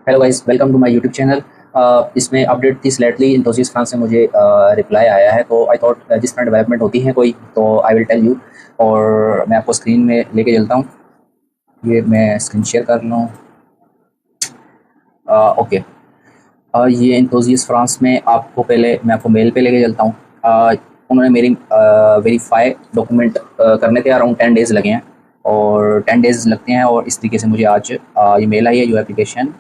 Hello guys, welcome to my YouTube channel. इसमें update थी slightly Infosys France से मुझे रिप्लाई आया है। तो आई थॉट जिस तरह डेवलपमेंट होती है कोई, तो आई विल टेल यू। और मैं आपको स्क्रीन में लेके चलता हूँ। ये मैं स्क्रीन शेयर कर लूँ। ओके। ये इन्फोसिस फ्रांस में आपको पहले मैं आपको मेल पे लेके चलता हूँ। उन्होंने मेरी वेरीफाई डॉक्यूमेंट करने के अराउंड 10 डेज़ लगे हैं, और 10 डेज़ लगते हैं। और इस तरीके से मुझे आज ये मेल आई है, your application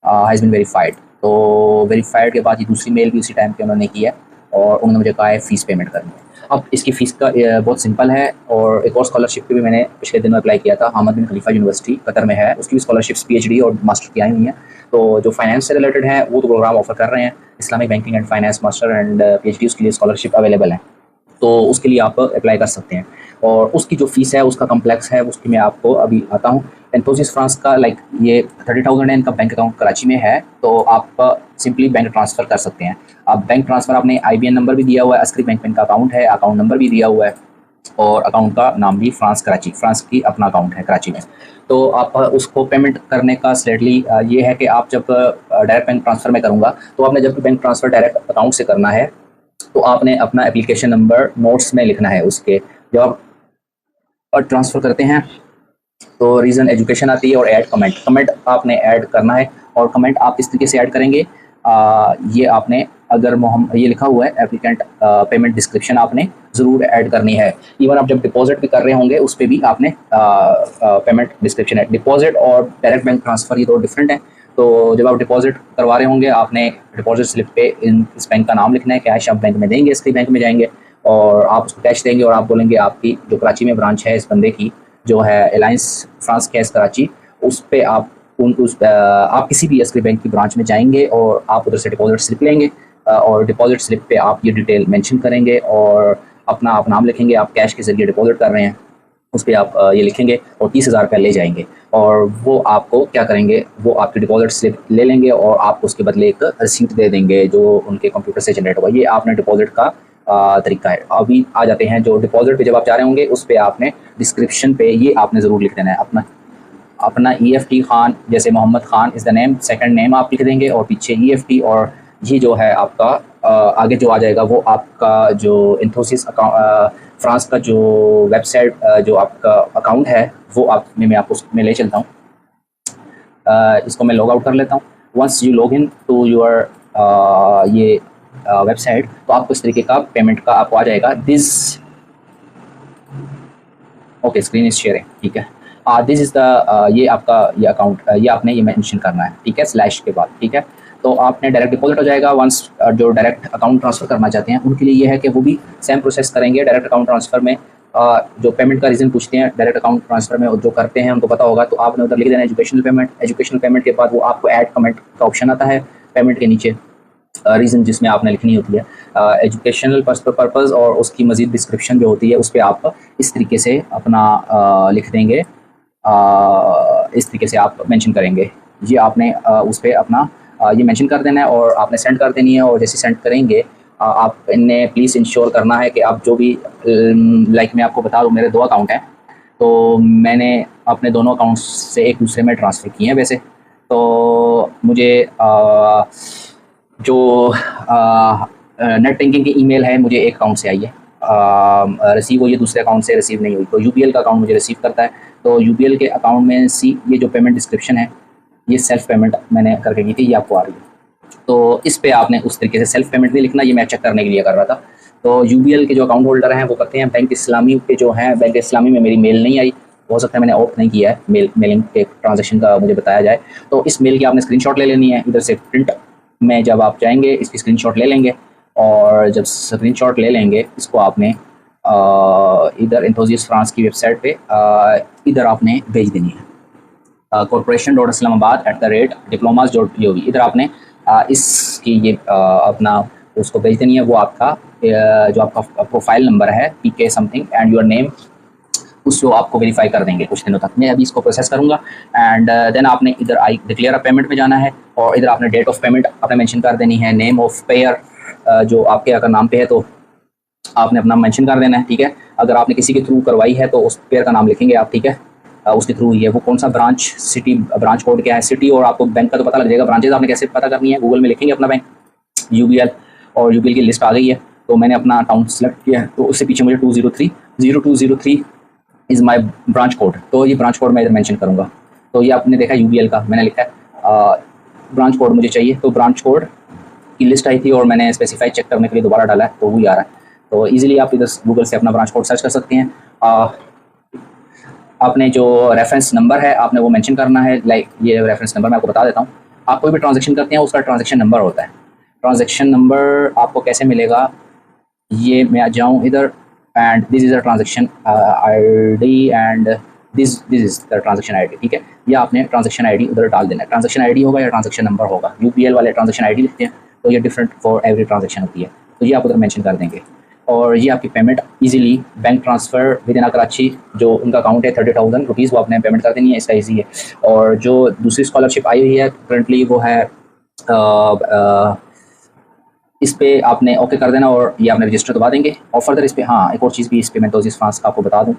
has been verified. तो वेरीफाइड के बाद ये दूसरी मेल भी उसी टाइम पे उन्होंने की है, और उन्होंने मुझे कहा है फ़ीस पेमेंट करनी है। अब इसकी फ़ीस का बहुत सिंपल है। और एक और स्कॉलरशिप पे भी मैंने पिछले दिनों अप्लाई किया था, हमद बिन खलीफा यूनिवर्सिटी कतर में है, उसकी भी स्कॉलरशिप्स पीएचडी और मास्टर की आई हुई हैं। तो जो फाइनेंस से रिलेटेड है वो तो प्रोग्राम ऑफर कर रहे हैं, Islamic banking and finance master and PhD, उसके लिए स्कॉलरशिप अवेलेबल है। तो उसके लिए आप अप्लाई कर सकते हैं। और उसकी जो फ़ीस है, उसका कम्प्लेक्स है, उसकी मैं आपको अभी आता हूँ। इन्फोसिस फ्रांस का ये 30,000 है, इनका बैंक अकाउंट कराची में है। तो आप सिंपली बैंक ट्रांसफ़र कर सकते हैं। आप बैंक ट्रांसफ़र, आपने आईबीएन नंबर भी दिया हुआ है, अस्करी बैंक में इनका अकाउंट है, अकाउंट नंबर भी दिया हुआ है, और अकाउंट का नाम भी फ्रांस कराची, फ्रांस की अपना अकाउंट है कराची में। तो आप उसको पेमेंट करने का स्लेटली ये है कि आप जब डायरेक्ट बैंक ट्रांसफ़र में करूँगा, तो आपने जब भी बैंक ट्रांसफ़र डायरेक्ट अकाउंट से करना है, तो आपने अपना एप्लीकेशन नंबर नोट्स में लिखना है उसके। जब आप ट्रांसफ़र करते हैं तो रीज़न एजुकेशन आती है, और ऐड कमेंट, कमेंट आपने ऐड करना है। और कमेंट आप इस तरीके से ऐड करेंगे, ये आपने, अगर ये लिखा हुआ है एप्लीकेंट पेमेंट डिस्क्रिप्शन, आपने ज़रूर ऐड करनी है। इवन आप जब डिपॉजिट भी कर रहे होंगे उस पे भी आपने पेमेंट डिस्क्रिप्शन है। डिपॉजिट और डायरेक्ट बैंक ट्रांसफ़र ये दो डिफरेंट है। तो जब आप डिपॉजिट करवा रहे होंगे, आपने डिपॉजिट स्लिप पे इस बैंक का नाम लिखना है। कैश आप बैंक में देंगे, इसके बैंक में जाएंगे और आप उसको कैश देंगे, और आप बोलेंगे आपकी जो कराची में ब्रांच है इस बंदे की, जो है अलायंस फ्रांस कैश कराची, उस पे आप आप किसी भी एसबी बैंक की ब्रांच में जाएंगे और आप उधर से डिपॉजिट स्लिप लेंगे। और डिपॉजिट स्लिप पे आप ये डिटेल मेंशन करेंगे, और अपना आप नाम लिखेंगे, आप कैश के ज़रिए डिपॉजिट कर रहे हैं, उस पे आप ये लिखेंगे, और 30,000 रुपया ले जाएंगे। और वो आपको क्या करेंगे, वो आपकी डिपॉजिट स्लिप ले लेंगे, और आप उसके बदले एक रिसीट दे देंगे जो उनके कंप्यूटर से जनरेट होगा। ये आपने डिपॉजिट का तरीका है। अभी आ जाते हैं जो डिपॉजिट पे जब आप जा रहे होंगे, उस पे आपने डिस्क्रिप्शन पे ये आपने ज़रूर लिख देना है, अपना अपना EFT खान, जैसे Mohammad Khan is the name, second name आप लिख देंगे, और पीछे EFT। और ये जो है आपका आगे जो आ जाएगा वो आपका जो इन्फोसिस फ्रांस का जो वेबसाइट, जो आपका अकाउंट है, वो मैं आपको उसमें ले चलता हूँ। इसको मैं लॉग आउट कर लेता हूँ। Once you log in to your ये वेबसाइट, तो आपको इस तरीके का पेमेंट का आपको आ जाएगा। This okay, screen is sharing, ठीक है। दिस इज़ द ये आपका ये अकाउंट, ये आपने ये मेंशन करना है, ठीक है, स्लैश के बाद, ठीक है। तो आपने डायरेक्ट डिपॉजिट हो जाएगा। वंस जो डायरेक्ट अकाउंट ट्रांसफ़र करना चाहते हैं उनके लिए ये है कि वो भी सेम प्रोसेस करेंगे। डायरेक्ट अकाउंट ट्रांसफ़र में जो पेमेंट का रीज़न पूछते हैं डायरेक्ट अकाउंट ट्रांसफ़र में, जो करते हैं उनको पता होगा, तो आपने उधर लिख देना एजुकेशनल पेमेंट। एजुकेशनल पेमेंट के बाद वो आपको ऐड कमेंट का ऑप्शन आता है पेमेंट के नीचे, रीज़न जिसमें आपने लिखनी होती है एजुकेशनल पर्पज़, और उसकी मज़ीद डिस्क्रिप्शन जो होती है उस पर आप इस तरीके से अपना लिख देंगे। इस तरीके से आप मेंशन करेंगे, ये आपने उस पर अपना ये मेंशन कर देना है, और आपने सेंड कर देनी है। और जैसे सेंड करेंगे, आप इन्हें प्लीज़ इंश्योर करना है कि आप जो भी, लाइक मैं आपको बता दूँ, मेरे 2 अकाउंट हैं, तो मैंने अपने दोनों अकाउंट्स से एक दूसरे में ट्रांसफ़र किए हैं वैसे। तो मुझे जो नेट बैंकिंग की ईमेल है मुझे एक अकाउंट से आई है, रिसीव हुई है, दूसरे अकाउंट से रिसीव नहीं हुई। तो यूपीएल का अकाउंट मुझे रिसीव करता है। तो यूपीएल के अकाउंट में ये जो पेमेंट डिस्क्रिप्शन है, ये सेल्फ पेमेंट मैंने करके की थी, ये आपको आ रही है। तो इस पे आपने उस तरीके से सेल्फ पेमेंट नहीं लिखना, ये मैं चेक करने के लिए कर रहा था। तो यूबीएल के जो अकाउंट होल्डर हैं वो करते हैं बैंक इस्लामी के, जो हैं बैंक इस्लामी में मेरी मेल नहीं आई, हो सकता है मैंने ऑप्ट नहीं किया है मेलिंग के ट्रांजेक्शन का मुझे बताया जाए। तो इस मेल की आपने स्क्रीनशॉट ले लेनी है, इधर से प्रिंट में जब आप जाएंगे इसकी स्क्रीनशॉट ले लेंगे, और जब स्क्रीनशॉट ले लेंगे इसको आपने इधर इन्फोसिस फ्रांस की वेबसाइट पे इधर आपने भेज देनी है, corporation.islamabad@diplomas.gov। इधर आपने इसकी ये अपना उसको भेज देनी है। वो आपका जो आपका प्रोफाइल नंबर है, PK something and your name, उसको आपको वेरीफाई कर देंगे कुछ दिनों तक। मैं अभी इसको प्रोसेस करूँगा, एंड देन आपने इधर आई डिक्लेयर अ पेमेंट में जाना है, और इधर आपने डेट ऑफ पेमेंट आपने मेंशन कर देनी है। नेम ऑफ पेयर, जो आपके अगर नाम पे है तो आपने अपना मेंशन कर देना है, ठीक है। अगर आपने किसी के थ्रू करवाई है तो उस पेयर का नाम लिखेंगे आप, ठीक है। उसके थ्रू हुई है, वो कौन सा ब्रांच, सिटी, ब्रांच कोड क्या है, सिटी, और आपको बैंक का तो पता लग जाएगा। ब्रांचेज आपने कैसे पता करनी है, गूगल में लिखेंगे अपना बैंक यूबीएल, और यूबीएल की लिस्ट आ गई है। तो मैंने अपना अकाउंट सेलेक्ट किया है, तो उससे पीछे मुझे 203 इज़ माई ब्रांच कोड, तो ये ब्रांच कोड मैं इधर मेंशन करूँगा। तो ये आपने देखा यूबीएल का मैंने लिखा है ब्रांच कोड मुझे चाहिए, तो ब्रांच कोड की लिस्ट आई थी और मैंने स्पेसिफाई चेक करने के लिए दोबारा डाला है, तो वही आ रहा है। तो ईजिली आप इधर गूगल से अपना ब्रांच कोड सर्च कर सकते हैं। आपने जो रेफरेंस नंबर है आपने वो मेंशन करना है, लाइक ये रेफरेंस नंबर मैं आपको बता देता हूँ। आप कोई भी ट्रांजैक्शन करते हैं उसका ट्रांजैक्शन नंबर होता है। ट्रांजैक्शन नंबर आपको कैसे मिलेगा, ये मैं आ जाऊँ इधर, and this is a transaction ID and this is the transaction ID, ठीक है। या आपने ट्रांजैक्शन आईडी उधर डाल देना है, ट्रांजैक्शन आईडी होगा या ट्रांजैक्शन नंबर होगा। यूपीएल वाले ट्रांजैक्शन आईडी लिखते हैं, तो ये डिफरेंट फॉर एवरी ट्रांजैक्शन होती है, तो ये आप उधर मेंशन कर देंगे। और ये आपकी payment easily bank transfer with in Karachi, जो उनका अकाउंट है 30,000 रुपीज़, वो आपने पेमेंट कर देनी है, इसका ईजी है। और जो दूसरी स्कॉलरशिप आई हुई है करंटली वो है इस पे आपने ओके कर देना और ये आपने रजिस्टर दबा देंगे। और फर्दर इस पे हाँ एक और चीज़ भी इस पे मेंटोसिस फ्रांस आपको बता दूँ,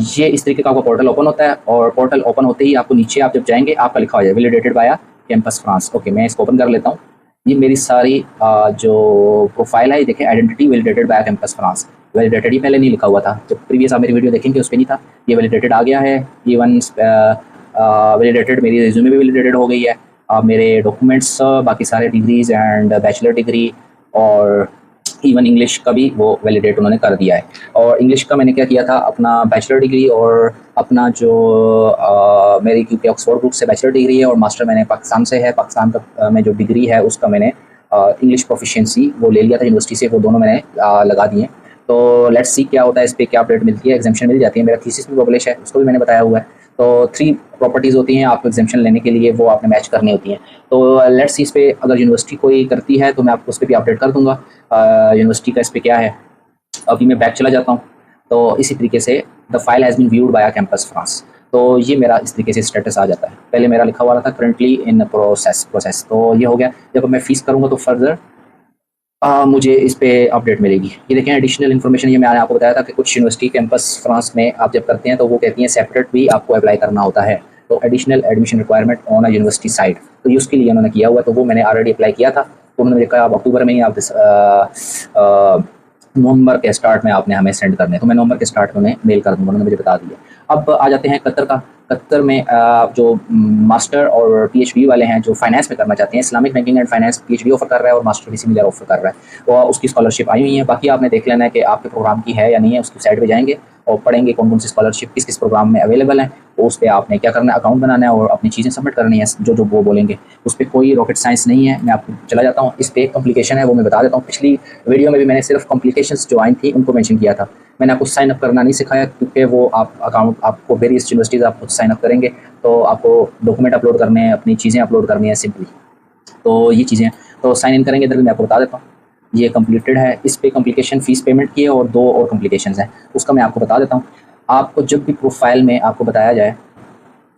ये इस तरीके का आपका पोर्टल ओपन होता है, और पोर्टल ओपन होते ही आपको नीचे आप जब जाएंगे आपका लिखा हो जाए validated by campus France. Okay, मैं इसको ओपन कर लेता हूँ। ये मेरी सारी जो प्रोफाइल है, देखें identity validated by campus France. Validated ही पहले नहीं लिखा हुआ था, जब प्रीवियस आप मेरी वीडियो देखेंगे उस पर नहीं था, ये वैलिडेटेड आ गया है। इवन वैलिडेटेड मेरी रिज्यूमे भी वैलिडेटेड हो गई है, मेरे डॉक्यूमेंट्स बाकी सारे डिग्रीज एंड बैचलर डिग्री और इवन इंग्लिश का भी वो वैलिडेट उन्होंने कर दिया है। और इंग्लिश का मैंने क्या किया था, अपना बैचलर डिग्री और अपना जो मेरी क्योंकि ऑक्सफोर्ड ग्रुप से बैचलर डिग्री है और मास्टर मैंने पाकिस्तान से है, पाकिस्तान का में जो डिग्री है उसका मैंने इंग्लिश प्रोफिशिएंसी वो ले लिया था यूनिवर्सिटी से, वो दोनों मैंने लगा दिए। तो लेट्स सी क्या होता है, इस पर क्या अपडेट मिलती है। एग्जामिशन मिल जाती है, मेरा थीसिस भी पब्लिश है, उसको भी मैंने बताया हुआ है। तो 3 प्रॉपर्टीज़ होती हैं आपको एग्जामिशन लेने के लिए, वो आपने मैच करनी होती हैं। तो लेट्स सी इस पे अगर यूनिवर्सिटी कोई करती है तो मैं आपको उस पर भी अपडेट कर दूंगा यूनिवर्सिटी का इस पर क्या है। अभी मैं बैक चला जाता हूँ। तो इसी तरीके से the file has been viewed by campus France, तो ये मेरा इस तरीके से स्टेटस आ जाता है। पहले मेरा लिखा हुआ था करंटली इन प्रोसेस, तो ये हो गया। जब मैं फीस करूँगा तो फर्दर मुझे इस पे अपडेट मिलेगी। ये देखें एडिशनल इन्फॉर्मेशन, ये मैंने आपको बताया था कि कुछ यूनिवर्सिटी कैंपस फ्रांस में आप जब करते हैं तो वो कहती हैं सेपरेट भी आपको अप्लाई करना होता है, तो additional admission requirement on a university site, तो ये उसके लिए उन्होंने किया हुआ, तो वो मैंने ऑलरेडी अप्लाई किया था। तो उन्होंने देखा आप अक्टूबर में ही आप नवंबर के स्टार्ट में आपने हमें सेंड करने, तो मैं नवंबर के स्टार्ट में उन्हें मेल कर दूँगा, उन्होंने मुझे बता दिया। अब आ जाते हैं कतर का। कतर में जो मास्टर और पीएचडी वाले हैं जो फाइनेंस में करना चाहते हैं, Islamic banking and finance PhD offer कर रहा है और मास्टर भी सिमिलर ऑफर कर रहा है, तो उसकी स्कॉलरशिप आई हुई है। बाकी आपने देख लेना है कि आपके प्रोग्राम की है या नहीं है, उसकी साइड पे जाएंगे और पढ़ेंगे कौन कौन सी स्कॉलरशिप किस किस प्रोग्राम में अवेलेबल है, तो उस पर आपने क्या करना है, अकाउंट बनाना है और अपनी चीज़ें सबमिट करनी है जो जो वो बोलेंगे। उस पर कोई रॉकेट साइंस नहीं है, मैं आपको चला जाता हूँ। इस पर एक कॉम्प्लिकेशन है, वो मैं बता देता हूँ। पिछली वीडियो में भी मैंने सिर्फ कॉम्प्लिकेशंस जो आई थी उनको मेंशन किया था, मैंने आपको साइन अप करना नहीं सिखाया, क्योंकि वो आप अकाउंट आपको वेरियस यूनिवर्सिटीज़ आप खुद साइन अप करेंगे तो आपको डॉक्यूमेंट अपलोड करने हैं, अपनी चीज़ें अपलोड करनी है सिंपली, तो ये चीज़ें तो साइन इन करेंगे। इधर मैं आपको बता देता हूँ, ये कंप्लीटेड है। इस पे कॉम्प्लिकेशन फ़ीस पेमेंट की है और 2 और कॉम्प्लिकेशंस हैं, उसका मैं आपको बता देता हूँ। आपको जब भी प्रोफाइल में आपको बताया जाए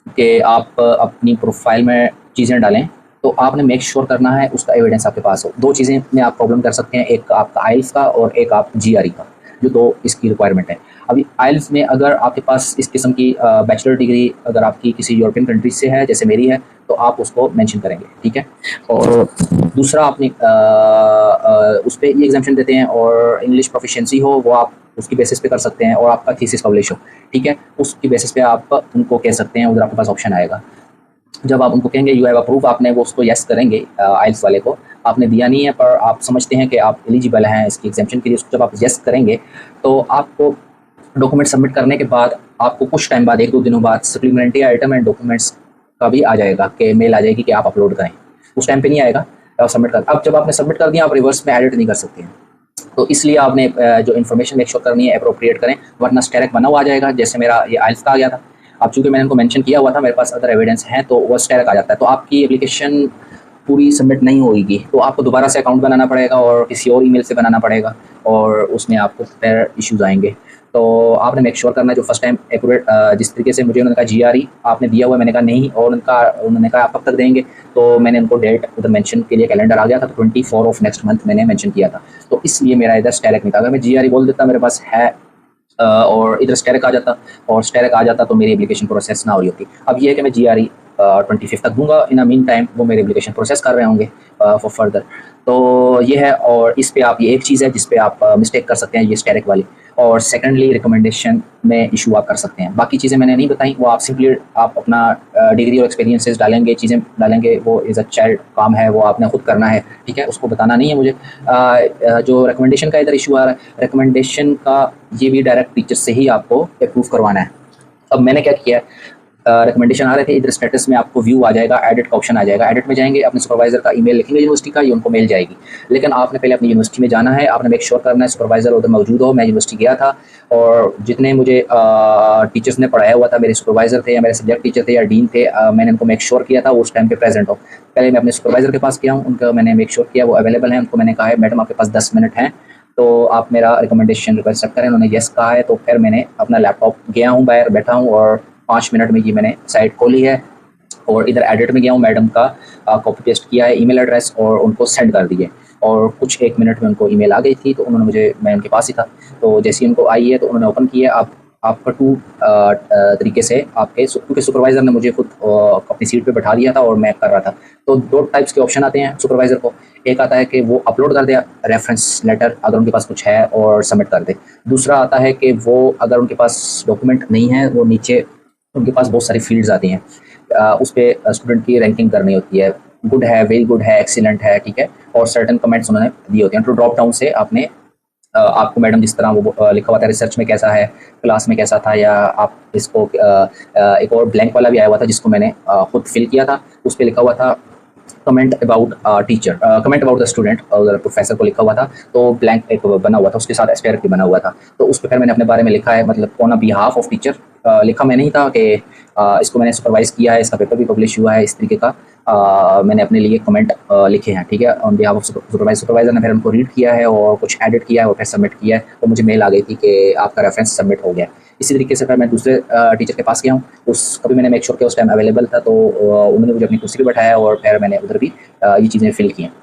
कि आप अपनी प्रोफाइल में चीज़ें डालें, तो आपने मेक श्योर करना है उसका एविडेंस आपके पास हो। 2 चीज़ें में आप प्रॉब्लम कर सकते हैं, एक आपका आइल्स का और एक आप जीआरई का, जो 2 इसकी रिक्वायरमेंट है। अभी आइल्स में अगर आपके पास इस किस्म की बैचलर डिग्री अगर आपकी किसी यूरोपियन कंट्री से है जैसे मेरी है, तो आप उसको मेंशन करेंगे, ठीक है। और दूसरा आपने उस पर ये एग्जाम्पशन देते हैं, और इंग्लिश प्रोफिशिएंसी हो वो आप उसकी बेसिस पे कर सकते हैं, और आपका थीसिस पब्लिश हो, ठीक है, उसकी बेसिस पे आप उनको कह सकते हैं। उधर आपके पास ऑप्शन आएगा, जब आप उनको कहेंगे यू हैव अप्रूव, आपने वो उसको येस करेंगे। आइल्स वाले को आपने दिया नहीं है पर आप समझते हैं कि आप एलिजिबल हैं इसकी एग्जाम्पशन के लिए, उसको जब आप येस करेंगे तो आपको डॉक्यूमेंट सबमिट करने के बाद आपको कुछ टाइम बाद 1-2 दिनों बाद सप्लीमेंट्री आइटम एंड डॉक्यूमेंट्स का भी आ जाएगा कि मेल आ जाएगी कि आप अपलोड करें। उस टाइम पे नहीं आएगा, आप सबमिट कर, अब जब आपने सबमिट कर दिया आप रिवर्स में एडिट नहीं कर सकते हैं, तो इसलिए आपने जो इन्फॉर्मेशन मेक श्योर करनी है अप्रोप्रिएट करें, वरना स्टेरिक बना हुआ आ जाएगा। जैसे मेरा ये आइल्स का आ गया था, अब चूँकि मैंने उनको मेंशन किया हुआ था, मेरे पास अदर एविडेंस हैं, तो वो स्टेरिक आ जाता है, तो आपकी एप्लीकेशन पूरी सबमिट नहीं होगी, तो आपको दोबारा से अकाउंट बनाना पड़ेगा और किसी और ईमेल से बनाना पड़ेगा, और उसमें आपको फिर इश्यूज़ आएंगे। तो आपने मेक श्योर करना है जो फर्स्ट टाइम एक्यूरेट, जिस तरीके से मुझे उन्होंने कहा जीआरई आपने दिया हुआ, मैंने कहा नहीं, और उन्होंने कहा आप कब तक देंगे, तो मैंने उनको डेट उधर मेंशन के लिए कैलेंडर आ गया था, तो 24 ऑफ नेक्स्ट मंथ मैंने मेंशन किया था, तो इसलिए मेरा इधर स्टेरिक नहीं था। अगर मैं जीआरई बोल देता मेरे पास है और इधर स्टेरिक आ जाता, और स्टेरिक आ जाता तो मेरी एप्लीकेशन प्रोसेस ना हो रही होती। अब ये है कि मैं GRE 25 तक दूंगा, इन अ मीन टाइम वो मेरी एप्लीकेशन प्रोसेस कर रहे होंगे फॉर फर्दर। तो ये है, और इस पे आप, ये एक चीज़ है जिस पे आप मिस्टेक कर सकते हैं, ये स्टेरिक वाली। और सेकंडली रिकमेंडेशन में इशू आप कर सकते हैं। बाकी चीज़ें मैंने नहीं बताई, वो आप सिंपली आप अपना डिग्री और एक्सपीरियंसेस डालेंगे, चीज़ें डालेंगे, वो इज़ अ चाइल्ड काम है, वो आपने खुद करना है, ठीक है, उसको बताना नहीं है मुझे। जो रिकमेंडेशन का इधर इशू आ रहा है, रिकमेंडेशन का ये भी डायरेक्ट टीचर से ही आपको अप्रूव करवाना है। अब मैंने क्या किया, रिकमेंडेशन आ रहे थे, इधर स्टेटस में आपको व्यू आ जाएगा, एडिट का ऑप्शन आ जाएगा, एडिट में जाएंगे, अपने सुपरवाइजर का ईमेल लिखेंगे यूनिवर्सिटी का, ये उनको मेल जाएगी। लेकिन आपने पहले अपनी यूनिवर्सिटी में जाना है, आपने मेक श्योर करना है सुपरवाइजर उधर मौजूद हो। मैं यूनिवर्सिटी गया था, और जितने मुझे टीचर्स ने पढ़ाया हुआ था, मेरे सुपरवाइजर थे या मेरे सब्जेक्ट टीचर थे या डीन थे, मैंने उनको मेक श्योर किया था वो उस टाइम पे प्रेजेंट हो। पहले मैं अपने सुपरवाइजर के पास गया हूँ, उनका मैंने मेक श्योर किया वो अवेलेबल है। उनको मैंने कहा है मैडम आपके पास 10 मिनट हैं, तो आप मेरा रिकमेंडेशन रिक्वेस्ट सकते हैं। उन्होंने येस कहा है, तो फिर मैंने अपना लैपटॉप गया हूँ, बाहर बैठा हूँ, और 5 मिनट में ये मैंने साइट खोली है, और इधर एडिट में गया हूँ, मैडम का कॉपी पेस्ट किया है ईमेल एड्रेस, और उनको सेंड कर दिए। और कुछ 1 मिनट में उनको ईमेल आ गई थी, तो उन्होंने मुझे, मैं उनके पास ही था, तो जैसे ही उनको आई है तो उन्होंने ओपन किया। आप आपका टू तरीके से आपके, क्योंकि सुपरवाइज़र ने मुझे खुद अपनी सीट पे बैठा दिया था और मैं कर रहा था। तो 2 टाइप्स के ऑप्शन आते हैं सुपरवाइज़र को। एक आता है कि वो अपलोड कर दे रेफरेंस लेटर अगर उनके पास कुछ है और सबमिट कर दे। दूसरा आता है कि वो अगर उनके पास डॉक्यूमेंट नहीं है, वो नीचे उनके पास बहुत सारी फील्ड्स आती हैं, उस पर स्टूडेंट की रैंकिंग करनी होती है, गुड है, वेरी गुड है, एक्सीलेंट है, ठीक है, और सर्टन कमेंट्स उन्होंने दिए होते हैं। तो ड्रॉप डाउन से आपने आपको मैडम जिस तरह वो लिखा हुआ था रिसर्च में कैसा है, क्लास में कैसा था, या आप इसको एक और ब्लैंक वाला भी आया हुआ था जिसको मैंने खुद फिल किया था, उस पर लिखा हुआ था comment about teacher, comment about the student, और प्रोफेसर को लिखा हुआ था। तो ब्लैंक एक बना हुआ था, उसके साथ एस्पेयर भी बना हुआ था, तो उस पर फिर मैंने अपने बारे में लिखा है, मतलब on a behalf of teacher लिखा मैं नहीं था कि इसको मैंने सुपरवाइज किया है, इसका पेपर भी पब्लिश हुआ है, इस तरीके का मैंने अपने लिए कमेंट लिखे हैं, ठीक है, ऑन बिहाफ ऑफ सुपरवाइजर ने फिर उनको रीड किया है और कुछ एडिट किया है और फिर सबमिट किया है, तो मुझे मेल आ गई थी कि आपका रेफरेंस सबमिट हो गया। इसी तरीके से फिर मैं दूसरे टीचर के पास गया हूँ, उसका भी मैंने मेक श्योर किया उस टाइम अवेलेबल था, तो उन्होंने मुझे अपनी कुर्सी पर बैठाया और फिर मैंने उधर भी ये चीज़ें फिल की हैं।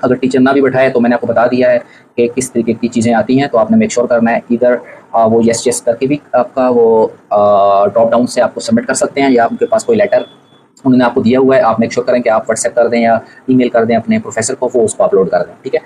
अगर टीचर ना भी बैठाए तो मैंने आपको बता दिया है कि किस तरीके की चीज़ें आती हैं, तो आपने मेक श्योर करना है, इधर वो येस येस करके भी आपका वो ड्रॉप डाउन से आपको सबमिट कर सकते हैं, या आपके पास कोई लेटर उन्होंने आपको दिया हुआ है, आप मेक श्योर करें कि आप व्हाट्सएप कर दें या ईमेल कर दें अपने प्रोफेसर को, वो उसको अपलोड कर दें, ठीक है।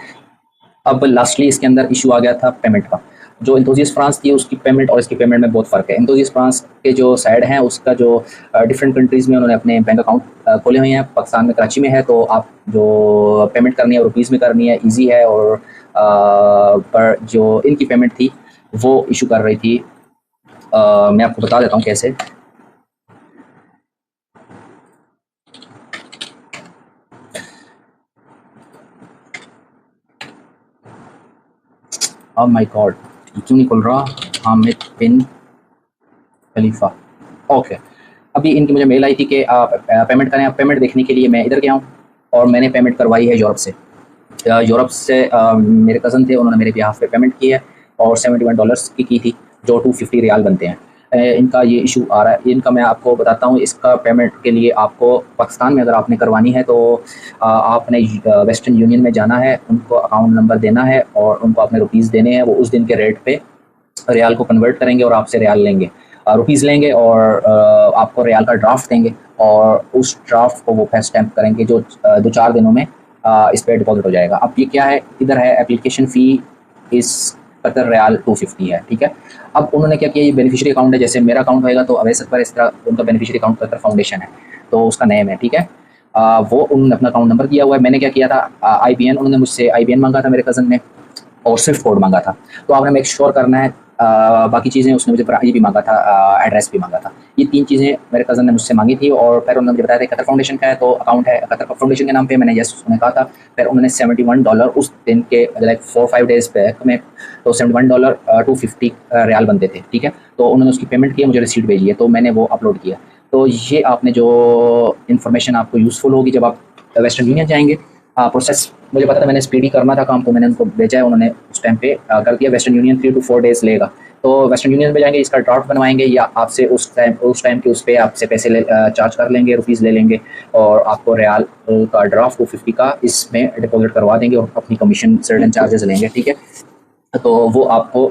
अब लास्टली इसके अंदर इशू आ गया था पेमेंट का। जो एंथुसियास्ट फ्रांस थी उसकी पेमेंट और इसकी पेमेंट में बहुत फ़र्क है। एंथुसियास्ट फ्रांस के जो साइड हैं उसका जो डिफरेंट कंट्रीज़ में उन्होंने अपने बैंक अकाउंट खोले हुए हैं, पाकिस्तान में कराची में है, तो आप जो पेमेंट करनी है रुपीज़ में करनी है, ईजी है। और पर जो इनकी पेमेंट थी वो इशू कर रही थी, मैं आपको बता देता हूँ कैसे। ओह माय गॉड, ये क्यों नहीं खुल रहा? हामिद बिन खलीफा, ओके। अभी इनकी मुझे मेल आई थी कि आप पेमेंट करें। आप पेमेंट देखने के लिए मैं इधर गया हूँ और मैंने पेमेंट करवाई है यूरोप से। यूरोप से मेरे कज़न थे, उन्होंने मेरे बिहाफ पे पेमेंट की है और $71 की थी, जो 250 रियाल बनते हैं। इनका ये इशू आ रहा है। इनका मैं आपको बताता हूँ, इसका पेमेंट के लिए आपको पाकिस्तान में अगर आपने करवानी है तो आपने वेस्टर्न यूनियन में जाना है, उनको अकाउंट नंबर देना है और उनको आपने रुपीज़ देने हैं। वो उस दिन के रेट पे रियाल को कन्वर्ट करेंगे और आपसे रियाल लेंगे, रुपीज़ लेंगे, और आपको रियाल का ड्राफ्ट देंगे, और उस ड्राफ्ट को वो फिर स्टैम्प करेंगे, जो 2-4 दिनों में इस पर डिपॉजिट हो जाएगा। अब ये क्या है, इधर है एप्लीकेशन फ़ी इस कतर रियाल 250 है, ठीक है। अब उन्होंने क्या किया, ये बेनिफिशियरी अकाउंट है, जैसे मेरा अकाउंट होएगा तो अवैस पर इस तरह उनका बेनिफिशियरी अकाउंट कतर फाउंडेशन है, तो उसका नेम है, ठीक है। वो उन्होंने अपना अकाउंट नंबर दिया हुआ है। मैंने क्या किया था, IBN, उन्होंने मुझसे IBN मांगा था मेरे कज़न ने, और स्विफ्ट कोड मांगा था। तो आपने मेक श्योर करना है, बाकी चीज़ें उसने मुझे ये भी मांगा था, एड्रेस भी मांगा था। ये 3 चीज़ें मेरे कज़न ने मुझसे मांगी थी, और फिर उन्होंने मुझे बताया था कतर फाउंडेशन का है, तो अकाउंट है कतर फाउंडेशन के नाम पे। मैंने यस उन्होंने कहा था। फिर उन्होंने $71 उस दिन के, लाइक 4-5 डेज़ बैक में, तो $71 250 रियाल बनते थे, ठीक है। तो उन्होंने उसकी पेमेंट की, मुझे रिसीट भेजी है, तो मैंने वो अपलोड किया। तो ये आपने जो इन्फॉर्मेशन आपको यूज़फुल होगी जब आप वेस्टर्न यूनियन जाएंगे। प्रोसेस मुझे पता था, मैंने स्पीडी करना था काम, तो मैंने उनको भेजा है, उन्होंने उस टाइम पे कर दिया। वेस्टर्न यूनियन 3 to 4 डेज़ लेगा, तो वेस्टर्न यूनियन में जाएंगे, इसका ड्राफ्ट बनवाएंगे, या आपसे उस टाइम के उस पर आपसे पैसे चार्ज कर लेंगे, रुपीज़ ले लेंगे, और आपको रियाल का ड्राफ्ट 250 का इसमें डिपॉजिट करवा देंगे, और अपनी कमीशन सर्टेन चार्जेस लेंगे, ठीक है। तो वो आपको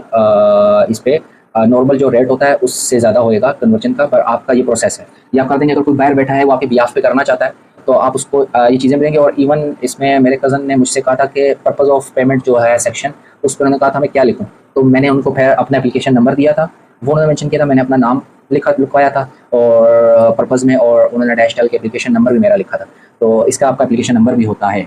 इस पर नॉर्मल जो रेट होता है उससे ज़्यादा होएगा कन्वर्जन का, पर आपका ये प्रोसेस है, ये आप कर देंगे। अगर कोई बाहर बैठा है वो आपके बिहाफ पे करना चाहता है तो आप उसको ये चीज़ें मिलेंगी। और इवन इसमें मेरे कज़न ने मुझसे कहा था कि पर्पज़ ऑफ पेमेंट जो है सेक्शन, उस पर उन्होंने कहा था मैं क्या लिखूँ, तो मैंने उनको फिर अपना एप्लीकेशन नंबर दिया था, वो उन्होंने मेंशन किया था, मैंने अपना नाम लिखवाया था और पर्पज़ में, और उन्होंने डैश डाल के एप्लीकेशन नंबर भी मेरा लिखा था। तो इसका आपका एप्लीकेशन नंबर भी होता है,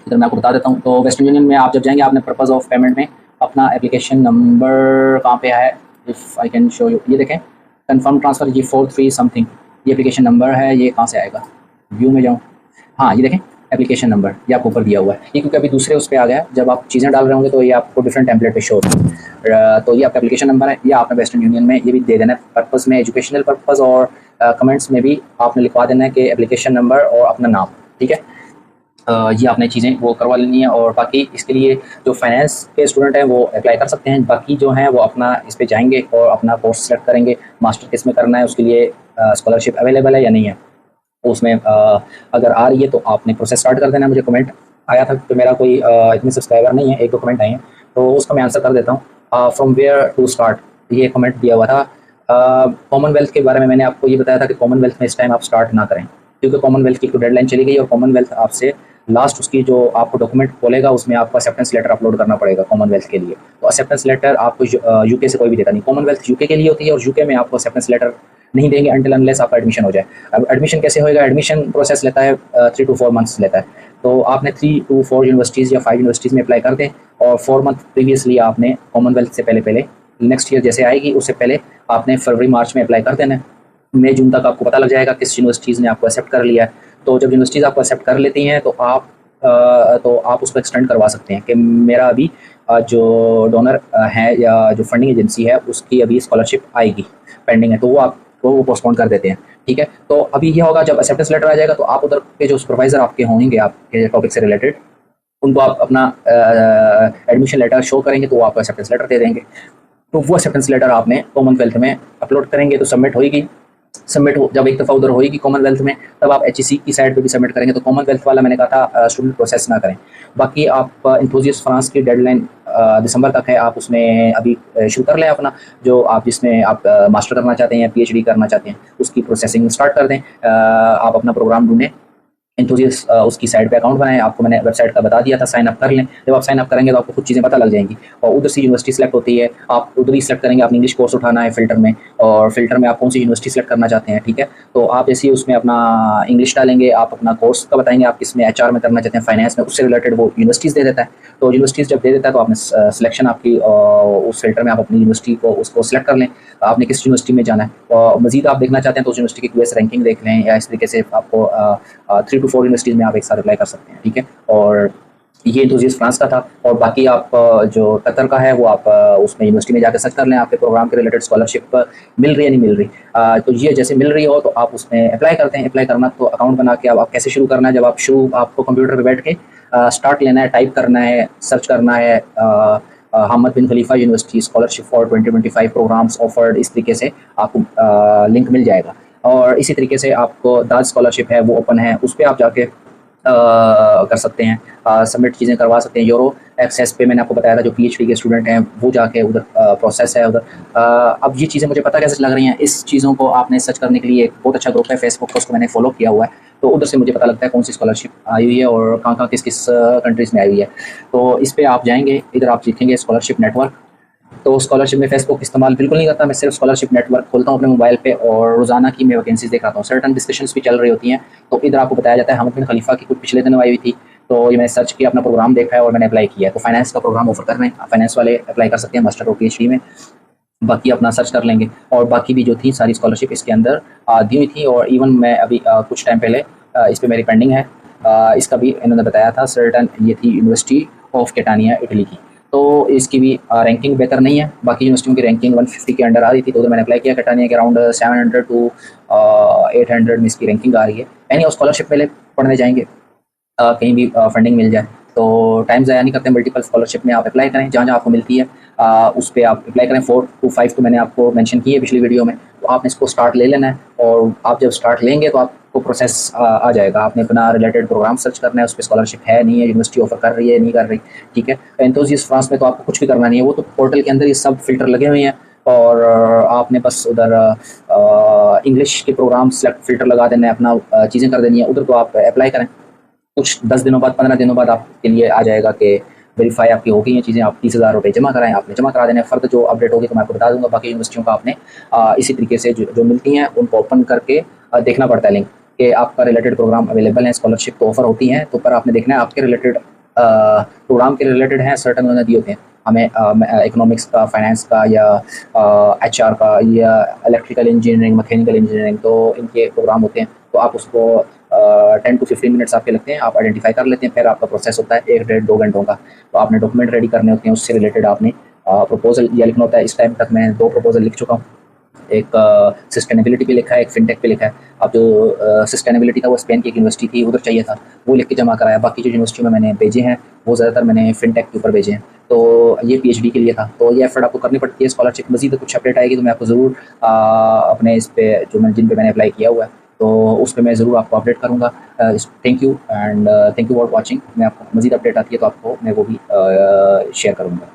इधर मैं आपको बता देता हूँ। तो वेस्टर्न यूनियन में आप जब जाएंगे, आपने पर्पज़ ऑफ पेमेंट में अपना एप्लीकेशन नंबर कहाँ पे है, if I can show you, ये देखें कंफर्म ट्रांसफ़र G43 समथिंग, ये एप्लीकेशन नंबर है। ये कहाँ से आएगा, व्यू में जाऊँ, हाँ ये देखें एप्लीकेशन नंबर, ये आपको ऊपर दिया हुआ है। ये क्योंकि अभी दूसरे उस पर आ गया है, जब आप चीज़ें डाल रहे होंगे तो ये आपको डिफरेंट टेम्पलेट पे शो होगा। तो ये आपका एप्लीकेशन नंबर है, ये आपने वेस्टर्न यूनियन में ये भी दे देना है, पर्पज़ में एजुकेशनल पर्पज़, और कमेंट्स में भी आपने लिखवा देना है कि एप्लीकेशन नंबर और अपना नाम, ठीक है। ये आपने चीज़ें वो करवा लेनी है। और बाकी इसके लिए जो फाइनेंस के स्टूडेंट हैं वो अप्लाई कर सकते हैं, बाकी जो हैं वो अपना इस पे जाएंगे और अपना कोर्स सेलेक्ट करेंगे, मास्टर किस में करना है, उसके लिए स्कॉलरशिप अवेलेबल है या नहीं है, तो उसमें अगर आ रही है तो आपने प्रोसेस स्टार्ट कर देना है। मुझे कमेंट आया था, तो मेरा कोई इतने सब्सक्राइबर नहीं है, एक दो कमेंट आए हैं, तो उसका मैं आंसर कर देता हूँ। फ्रॉम वेयर टू स्टार्ट, ये कमेंट दिया हुआ था। कॉमनवेल्थ के बारे में मैंने आपको ये बताया था कि कॉमनवेल्थ में इस टाइम आप स्टार्ट ना करें, क्योंकि कॉमनवेल्थ की डेडलाइन चली गई, और कॉमनवेल्थ आपसे लास्ट उसकी जो आपको डॉक्यूमेंट बोलेगा उसमें आपको एक्सेप्टेंस लेटर अपलोड करना पड़ेगा कॉमनवेल्थ के लिए। तो एक्सेप्टेंस लेटर आपको यूके से कोई भी देता नहीं, कॉमनवेल्थ यूके के लिए होती है, और यूके में आपको एक्सेप्टेंस लेटर नहीं देंगे अनटिल अनलेस आपका एडमिशन हो जाए। अब एडमिशन कैसे होएगा, एडमिशन प्रोसेस लेता है 3 to 4 मंथ्स लेता है, तो आपने 3 to 4 यूनिवर्सिटीज़ या 5 यूनिवर्सिटीज़ में अप्लाई कर दें, और 4 मंथ प्रीवियसली आपने कॉमनवेल्थ से पहले नेक्स्ट ईयर जैसे आएगी उससे पहले आपने फरवरी मार्च में अप्लाई कर देना है। मई जून तक आपको पता लग जाएगा किस यूनिवर्सिटीज़ ने आपको एक्सेप्ट कर लिया है। तो जब यूनिवर्सिटीज़ आपको एक्सेप्ट कर लेती हैं तो आप उसको एक्सटेंड करवा सकते हैं कि मेरा अभी जो डोनर है या जो फंडिंग एजेंसी है उसकी अभी स्कॉलरशिप आएगी, पेंडिंग है, तो वो पोस्टपोन कर देते हैं, ठीक है। तो अभी ये होगा जब एक्सेप्टेंस लेटर आ जाएगा तो आप उधर के जो सुपरवाइज़र आपके होंगे आपके टॉपिक से रिलेटेड, उनको आप अपना एडमिशन लेटर शो करेंगे तो वो आपको एक्सेप्टेंस लेटर दे देंगे। तो वो एक्सेप्टेंस लेटर आपने कॉमनवेल्थ में अपलोड करेंगे तो सबमिट होगी। सबमिट हो जब एक दफ़ा उधर होएगी कॉमनवेल्थ में, तब आप HEC की साइड पे भी सबमिट करेंगे। तो कॉमनवेल्थ वाला मैंने कहा था स्टूडेंट प्रोसेस ना करें। बाकी आप एंथुसियास्ट फ्रांस की डेडलाइन दिसंबर तक है, आप उसमें अभी शुरू कर लें अपना, जो आप जिसमें आप मास्टर करना चाहते हैं, PhD करना चाहते हैं, उसकी प्रोसेसिंग स्टार्ट कर दें। आप अपना प्रोग्राम ढूंढें, एंथुसियास्ट उसकी साइट पे अकाउंट बनाएं, आपको मैंने वेबसाइट का बता दिया था, साइन अप कर लें। जब आप साइन अप करेंगे तो आपको कुछ चीज़ें पता लग जाएंगी, और उधर से यूनिवर्सिटी सेलेक्ट होती है, आप उधर ही सेलेक्ट करेंगे। आपने इंग्लिश कोर्स उठाना है फिल्टर में, और फिल्टर में आप कौन सी यूनिवर्सिटी सेलेक्ट करना चाहते हैं, ठीक है। तो आप जैसे ही उसमें अपना इंग्लिश डालेंगे, आप अपना कोर्स का बताएंगे, आप किस में HR में करना चाहते हैं, फाइनेंस में, उससे रिलेटेड वो यूनिवर्सिटीज़ दे देता है। तो यूनिवर्सिटीज़ जब दे देता है तो आपने सिलेक्शन आपकी उस फिल्टर में आप अपनी यूनिवर्सिटी को उसको सिलेक्ट कर लें, आपने किस यूनिवर्सिटी में जाना है। और मज़ीद आप देखना चाहते हैं तो उस यूनिवर्सिटी की QS रैंकिंग देख लें, या इस तरीके से आपको 3 to 4 यूनिवर्सिटीज़ में आप एक साथ अप्लाई कर सकते हैं, ठीक है। और ये एंथुसियास्ट फ्रांस का था। और बाकी आप जो कतर का है वो आप उसमें यूनिवर्सिटी में जाकर सर्च कर लें, आपके प्रोग्राम के रिलेटेड स्कॉलरशिप मिल रही है नहीं मिल रही। तो ये जैसे मिल रही हो तो आप उसमें अप्लाई करते हैं। अप्लाई करना तो अकाउंट बना के आप कैसे शुरू करना है, जब आप आपको कंप्यूटर पर बैठ के स्टार्ट लेना है, टाइप करना है, सर्च करना है Hamad bin Khalifa university scholarship for 2025 programmes offered, इस तरीके से आपको लिंक मिल जाएगा। और इसी तरीके से आपको दाद स्कॉलरशिप है वो ओपन है, उस पर आप जाके कर सकते हैं, सबमिट चीज़ें करवा सकते हैं। यूरो एक्सेस पे मैंने आपको बताया था, जो PhD के स्टूडेंट हैं वो जाके उधर प्रोसेस है उधर। अब ये चीज़ें मुझे पता कैसे लग रही हैं, इस चीज़ों को आपने सर्च करने के लिए एक बहुत अच्छा ग्रुप है फेसबुक का, उसको मैंने फॉलो किया हुआ है, तो उधर से मुझे पता लगता है कौन सी स्कॉलरशिप आई हुई है और कहाँ कहाँ किस किस कंट्रीज़ में आई हुई है। तो इस पर आप जाएंगे, इधर आप लिखेंगे स्कॉलरशिप नेटवर्क। तो स्कॉलरशिप में फेसबुक इस्तेमाल बिल्कुल नहीं करता, मैं सिर्फ स्कॉलरशिप नेटवर्क खोलता हूँ अपने मोबाइल पे, और रोज़ाना की मैं वैकेंसीज दिखाता हूँ। सर्टन डिस्कशंस भी चल रही होती हैं, तो इधर आपको बताया जाता है हमद बिन खलीफा की कुछ पिछले दिनों आई हुई थी, तो ये मैंने सर्च किया, अपना प्रोग्राम देखा है और मैंने अप्लाई किया है। तो फाइनेंस का प्रोग्राम ऑफर कर रहे हैं, फाइनेंस वाले अप्लाई कर सकते हैं मास्टर और PhD में, बाकी अपना सर्च कर लेंगे। और बाकी भी जो थी सारी स्कॉलरशिप इसके अंदर दी हुई थी, और इवन मैं अभी कुछ टाइम पहले इस पर मेरी पेंडिंग है, इसका भी इन्होंने बताया था। सर्टन ये थी यूनिवर्सिटी ऑफ कैटानिया इटली की, तो इसकी भी रैंकिंग बेहतर नहीं है, बाकी यूनिवर्सिटियों की रैंकिंग 150 के अंडर आ रही थी, तो उधर मैंने अप्लाई किया। कैटानिया के अराउंड 700 to 800 में इसकी रैंकिंग आ रही है। यानी और स्कॉलरशिप पहले पढ़ने जाएंगे, कहीं भी फंडिंग मिल जाए तो टाइम ज़ाया नहीं करते। मल्टीपल स्कॉलरशिप में आप अप्लाई करें, जहाँ जहाँ आपको मिलती है उस पर आप अप्लाई करें। 4 to 5 तो मैंने आपको मेंशन की है पिछली वीडियो में, तो आपने इसको स्टार्ट ले लेना है, और आप जब स्टार्ट लेंगे तो आपको प्रोसेस आ जाएगा। आपने अपना रिलेटेड प्रोग्राम सर्च करना है, उस पर स्कॉलरशिप है नहीं है, यूनिवर्सिटी ऑफर कर रही है नहीं कर रही, ठीक है। एंथुसियास्ट फ्रांस में तो आपको कुछ भी करना नहीं है, वो तो पोर्टल के अंदर ये सब फिल्टर लगे हुए हैं, और आपने बस उधर इंग्लिश के प्रोग्राम सेलेक्ट फ़िल्टर लगा देना है, अपना चीज़ें कर देनी है, उधर तो आप अप्लाई करें। कुछ 10 दिनों बाद, 15 दिनों बाद आपके लिए आ जाएगा कि वेरीफ़ाई आपकी हो गई हैं चीज़ें, आप 30,000 रुपए जमा कराएँ, आपने जमा करा देने हैं। फ़र्दर जो अपडेट होगी तो मैं आपको बता दूँगा। बाकी यूनिवर्सिटियों का आपने इसी तरीके से जो जो मिलती हैं, उनको ओपन करके देखना पड़ता है लिंक कि आपका रिलेटेड प्रोग्राम अवेलेबल है, स्कॉलरशिप तो ऑफ़र होती हैं, तो पर आपने देखना है आपके रिलेटेड प्रोग्राम के रिलेटेड हैं, सर्टेन उन्होंने दिए होते हैं। हमें इकोनॉमिक्स का, फाइनेंस का या एचआर का या इलेक्ट्रिकल इंजीनियरिंग, मैकेनिकल इंजीनियरिंग, तो इनके प्रोग्राम होते हैं। तो आप उसको 10 टू 15 मिनट्स आपके लगते हैं, आप आइडेंटिफाई कर लेते हैं, फिर आपका प्रोसेस होता है 1 डेढ़ 2 घंटों का। तो आपने डॉक्यूमेंट रेडी करने होते हैं, उससे रिलेटेड आपने प्रपोज़ल ये लिखना होता है। इस टाइम तक मैं 2 प्रपोज़ल लिख चुका हूँ। एक सस्टेनेबिलिटी पे लिखा है, एक फिनटेक पे लिखा है। अब जो सस्टेनेबिलिटी था वो स्पेन की एक यूनिवर्सिटी थी, उधर चाहिए था, वो लिख के जमा कराया। बाकी जो यूनिवर्सिटी में मैंने भेजे हैं, वो ज़्यादातर मैंने फिनटेक के ऊपर भेजे हैं। तो ये पीएचडी के लिए था, तो ये एफर्ट आपको करनी पड़ती है। स्कॉलरशिप मज़ीद कुछ अपडेट आएगी तो मैं आपको ज़रूर अपने इस पे जो मैं जिन पे मैंने अप्लाई किया हुआ है, तो उस पे मैं ज़रूर आपको अपडेट करूँगा। Thank you and thank you for watching. मैं आपको मज़ीद अपडेट आती है तो आपको मैं वो भी शेयर करूँगा।